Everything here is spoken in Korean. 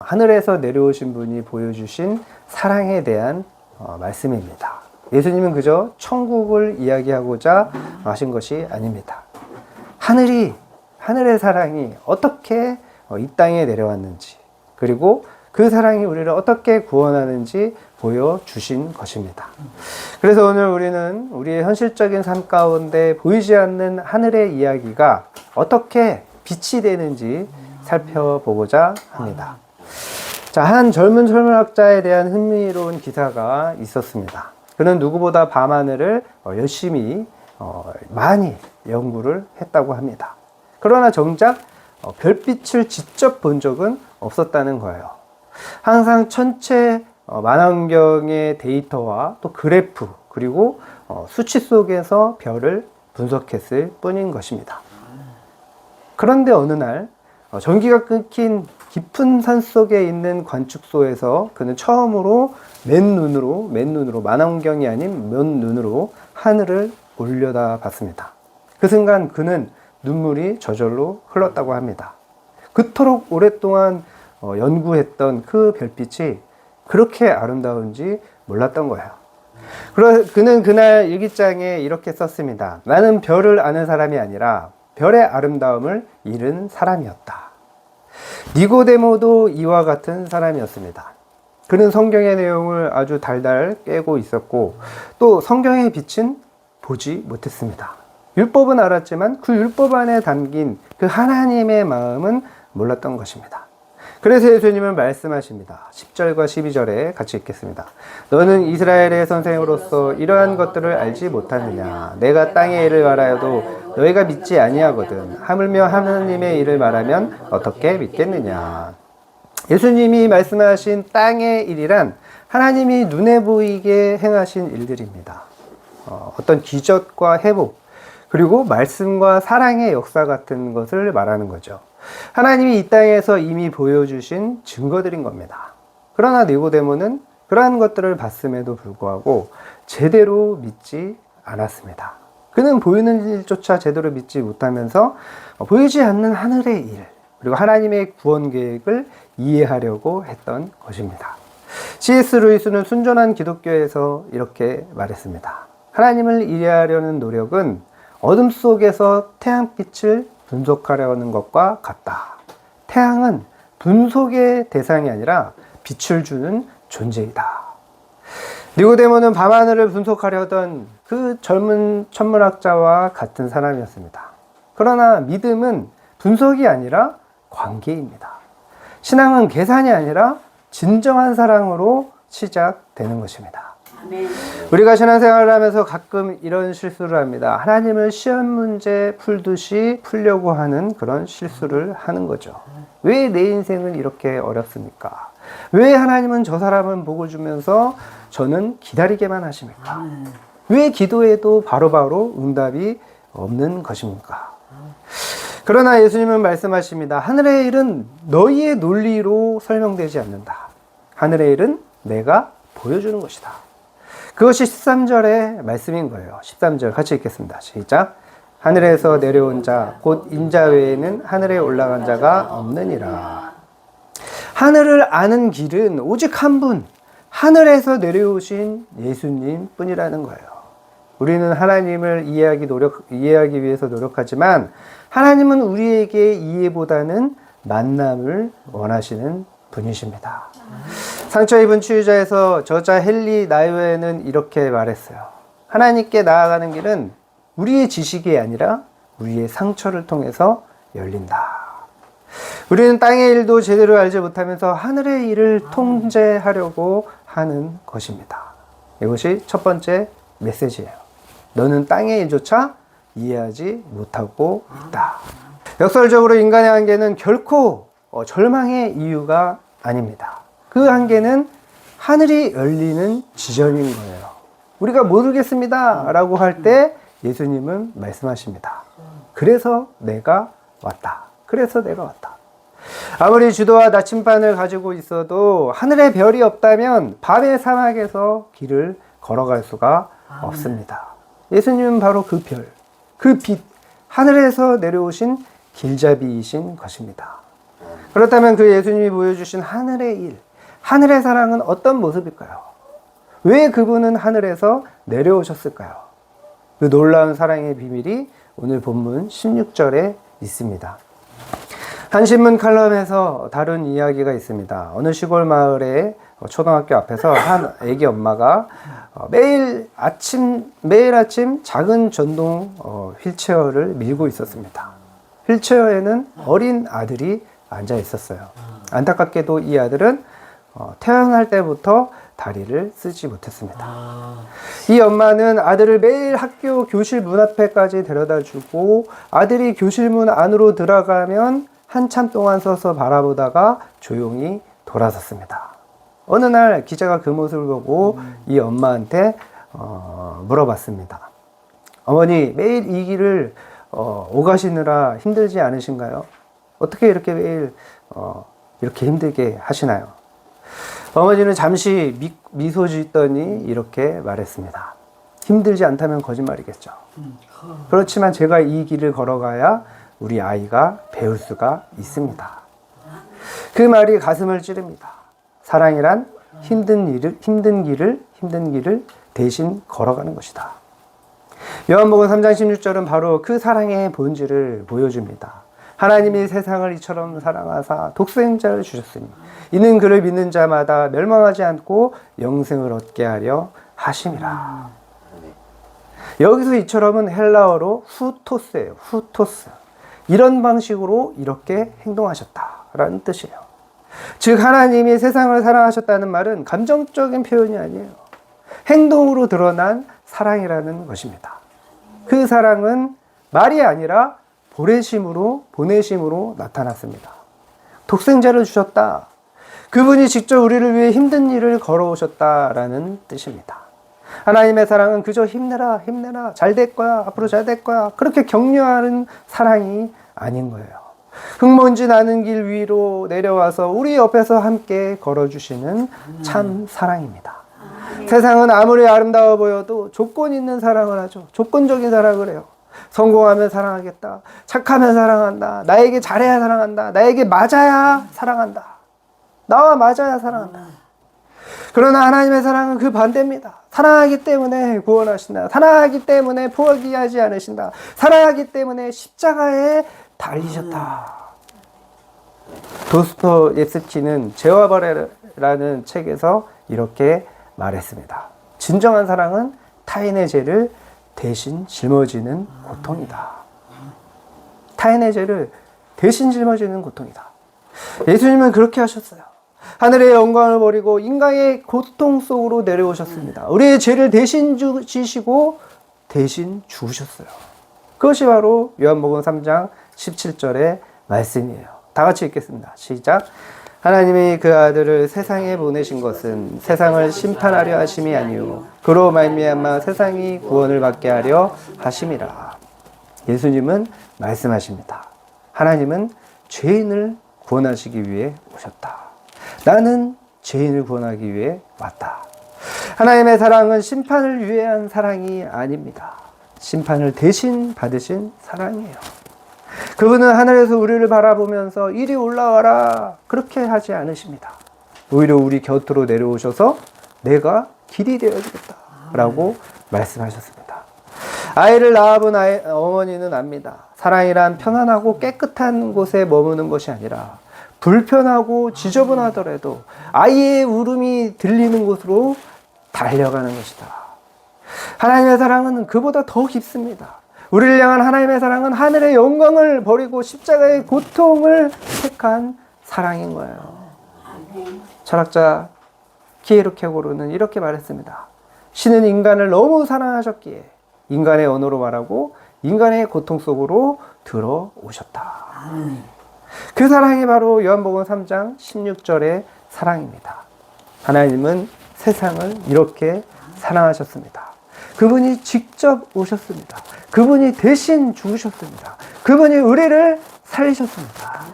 하늘에서 내려오신 분이 보여주신 사랑에 대한 말씀입니다. 예수님은 그저 천국을 이야기하고자 하신 것이 아닙니다. 하늘의 사랑이 어떻게 이 땅에 내려왔는지, 그리고 그 사랑이 우리를 어떻게 구원하는지 보여주신 것입니다. 그래서 오늘 우리는 우리의 현실적인 삶 가운데 보이지 않는 하늘의 이야기가 어떻게 빛이 되는지 살펴보고자 합니다. 자, 한 젊은 천문학자에 대한 흥미로운 기사가 있었습니다. 그는 누구보다 밤하늘을 열심히 많이 연구를 했다고 합니다. 그러나 정작 별빛을 직접 본 적은 없었다는 거예요. 항상 천체 만원경의 데이터와 또 그래프, 그리고 수치 속에서 별을 분석했을 뿐인 것입니다. 그런데 어느 날 전기가 끊긴 깊은 산 속에 있는 관측소에서 그는 처음으로 맨눈으로 만원경이 아닌 맨눈으로 하늘을 올려다 봤습니다. 그 순간 그는 눈물이 저절로 흘렀다고 합니다. 그토록 오랫동안 연구했던 그 별빛이 그렇게 아름다운지 몰랐던 거예요. 그는 그날 일기장에 이렇게 썼습니다. 나는 별을 아는 사람이 아니라 별의 아름다움을 잃은 사람이었다. 니고데모도 이와 같은 사람이었습니다. 그는 성경의 내용을 아주 달달 깨고 있었고, 또 성경의 빛은 보지 못했습니다. 율법은 알았지만 그 율법 안에 담긴 그 하나님의 마음은 몰랐던 것입니다. 그래서 예수님은 말씀하십니다. 10절과 12절에 같이 읽겠습니다. 너는 이스라엘의 선생으로서 이러한 것들을 알지 못하느냐? 내가 땅의 일을 말하여도 너희가 믿지 아니하거든. 하물며 하나님의 일을 말하면 어떻게 믿겠느냐? 예수님이 말씀하신 땅의 일이란 하나님이 눈에 보이게 행하신 일들입니다. 어떤 기적과 회복, 그리고 말씀과 사랑의 역사 같은 것을 말하는 거죠. 하나님이 이 땅에서 이미 보여주신 증거들인 겁니다. 그러나 니고데모는 그러한 것들을 봤음에도 불구하고 제대로 믿지 않았습니다. 그는 보이는 일조차 제대로 믿지 못하면서 보이지 않는 하늘의 일, 그리고 하나님의 구원 계획을 이해하려고 했던 것입니다. C.S. 루이스는 순전한 기독교에서 이렇게 말했습니다. 하나님을 이해하려는 노력은 어둠 속에서 태양빛을 분석하려는 것과 같다. 태양은 분석의 대상이 아니라 빛을 주는 존재이다. 니고데모는 밤하늘을 분석하려던 그 젊은 천문학자와 같은 사람이었습니다. 그러나 믿음은 분석이 아니라 관계입니다. 신앙은 계산이 아니라 진정한 사랑으로 시작되는 것입니다. 우리가 신앙생활을 하면서 가끔 이런 실수를 합니다. 하나님을 시험 문제 풀듯이 풀려고 하는 그런 실수를 하는 거죠. 왜 내 인생은 이렇게 어렵습니까? 왜 하나님은 저 사람은 복을 주면서 저는 기다리게만 하십니까? 왜 기도해도 바로바로 응답이 없는 것입니까? 그러나 예수님은 말씀하십니다. 하늘의 일은 너희의 논리로 설명되지 않는다. 하늘의 일은 내가 보여주는 것이다. 그것이 13절의 말씀인 거예요. 13절 같이 읽겠습니다. 시작. 하늘에서 내려온 자, 곧 인자 외에는 하늘에 올라간 자가 없느니라. 하늘을 아는 길은 오직 한 분, 하늘에서 내려오신 예수님 뿐이라는 거예요. 우리는 하나님을 이해하기 위해서 노력하지만 하나님은 우리에게 이해보다는 만남을 원하시는 분이십니다. 상처 입은 치유자에서 저자 헨리 나이웨는 이렇게 말했어요. 하나님께 나아가는 길은 우리의 지식이 아니라 우리의 상처를 통해서 열린다. 우리는 땅의 일도 제대로 알지 못하면서 하늘의 일을 통제하려고 하는 것입니다. 이것이 첫 번째 메시지예요. 너는 땅의 일조차 이해하지 못하고 있다. 역설적으로 인간의 한계는 결코 절망의 이유가 아닙니다. 그 한계는 하늘이 열리는 지점인 거예요. 우리가 모르겠습니다 라고 할 때 예수님은 말씀하십니다. 그래서 내가 왔다. 그래서 내가 왔다. 아무리 주도와 나침반을 가지고 있어도 하늘에 별이 없다면 밤의 사막에서 길을 걸어갈 수가 없습니다. 예수님은 바로 그 별, 그 빛, 하늘에서 내려오신 길잡이이신 것입니다. 그렇다면 그 예수님이 보여주신 하늘의 일, 하늘의 사랑은 어떤 모습일까요? 왜 그분은 하늘에서 내려오셨을까요? 그 놀라운 사랑의 비밀이 오늘 본문 16절에 있습니다. 한 신문 칼럼에서 다룬 이야기가 있습니다. 어느 시골 마을의 초등학교 앞에서 한 아기 엄마가 매일 아침 작은 전동 휠체어를 밀고 있었습니다. 휠체어에는 어린 아들이 앉아 있었어요. 안타깝게도 이 아들은 태어날 때부터 다리를 쓰지 못했습니다. 이 엄마는 아들을 매일 학교 교실 문 앞에까지 데려다 주고 아들이 교실 문 안으로 들어가면 한참 동안 서서 바라보다가 조용히 돌아섰습니다. 어느 날 기자가 그 모습을 보고 이 엄마한테 물어봤습니다. 어머니, 매일 이 길을 오가시느라 힘들지 않으신가요? 어떻게 이렇게 매일 이렇게 힘들게 하시나요? 어머니는 잠시 미소 짓더니 이렇게 말했습니다. 힘들지 않다면 거짓말이겠죠. 그렇지만 제가 이 길을 걸어가야 우리 아이가 배울 수가 있습니다. 그 말이 가슴을 찌릅니다. 사랑이란 힘든 길을 대신 걸어가는 것이다. 요한복음 3장 16절은 바로 그 사랑의 본질을 보여줍니다. 하나님이 세상을 이처럼 사랑하사 독생자를 주셨으니 이는 그를 믿는 자마다 멸망하지 않고 영생을 얻게 하려 하심이라. 여기서 이처럼은 헬라어로 후토스예요. 후토스. 이런 방식으로 이렇게 행동하셨다라는 뜻이에요. 즉 하나님이 세상을 사랑하셨다는 말은 감정적인 표현이 아니에요. 행동으로 드러난 사랑이라는 것입니다. 그 사랑은 말이 아니라 보내심으로 나타났습니다. 독생자를 주셨다. 그분이 직접 우리를 위해 힘든 일을 걸어오셨다라는 뜻입니다. 하나님의 사랑은 그저 힘내라, 잘 될 거야, 앞으로 잘 될 거야, 그렇게 격려하는 사랑이 아닌 거예요. 흙먼지 나는 길 위로 내려와서 우리 옆에서 함께 걸어주시는 참 사랑입니다. 세상은 아무리 아름다워 보여도 조건 있는 사랑을 하죠. 조건적인 사랑을 해요. 성공하면 사랑하겠다. 착하면 사랑한다. 나에게 잘해야 사랑한다. 나에게 맞아야 사랑한다. 나와 맞아야 사랑한다. 그러나 하나님의 사랑은 그 반대입니다. 사랑하기 때문에 구원하신다. 사랑하기 때문에 포기하지 않으신다. 사랑하기 때문에 십자가에 달리셨다. 도스토옙스키는 죄와벌레라는 책에서 이렇게 말했습니다. 진정한 사랑은 타인의 죄를 대신 짊어지는 고통이다. 타인의 죄를 대신 짊어지는 고통이다. 예수님은 그렇게 하셨어요. 하늘의 영광을 버리고 인간의 고통 속으로 내려오셨습니다. 우리의 죄를 대신 지시고 대신 죽으셨어요. 그것이 바로 요한복음 3장 17절의 말씀이에요. 다 같이 읽겠습니다. 시작. 하나님이 그 아들을 세상에 보내신 것은 세상을 심판하려 하심이 아니요 그로 말미암아 세상이 구원을 받게 하려 하심이라. 예수님은 말씀하십니다. 하나님은 죄인을 구원하시기 위해 오셨다. 나는 죄인을 구원하기 위해 왔다. 하나님의 사랑은 심판을 위한 사랑이 아닙니다. 심판을 대신 받으신 사랑이에요. 그분은 하늘에서 우리를 바라보면서 이리 올라와라 그렇게 하지 않으십니다. 오히려 우리 곁으로 내려오셔서 내가 길이 되어주겠다 라고 말씀하셨습니다. 아이를 낳아본 어머니는 압니다. 사랑이란 편안하고 깨끗한 곳에 머무는 것이 아니라 불편하고 지저분하더라도 아이의 울음이 들리는 곳으로 달려가는 것이다. 하나님의 사랑은 그보다 더 깊습니다. 우리를 향한 하나님의 사랑은 하늘의 영광을 버리고 십자가의 고통을 택한 사랑인 거예요. 철학자 키에르케고르는 이렇게 말했습니다. 신은 인간을 너무 사랑하셨기에 인간의 언어로 말하고 인간의 고통 속으로 들어오셨다. 그 사랑이 바로 요한복음 3장 16절의 사랑입니다. 하나님은 세상을 이렇게 사랑하셨습니다. 그분이 직접 오셨습니다. 그분이 대신 죽으셨습니다. 그분이 우리를 살리셨습니다.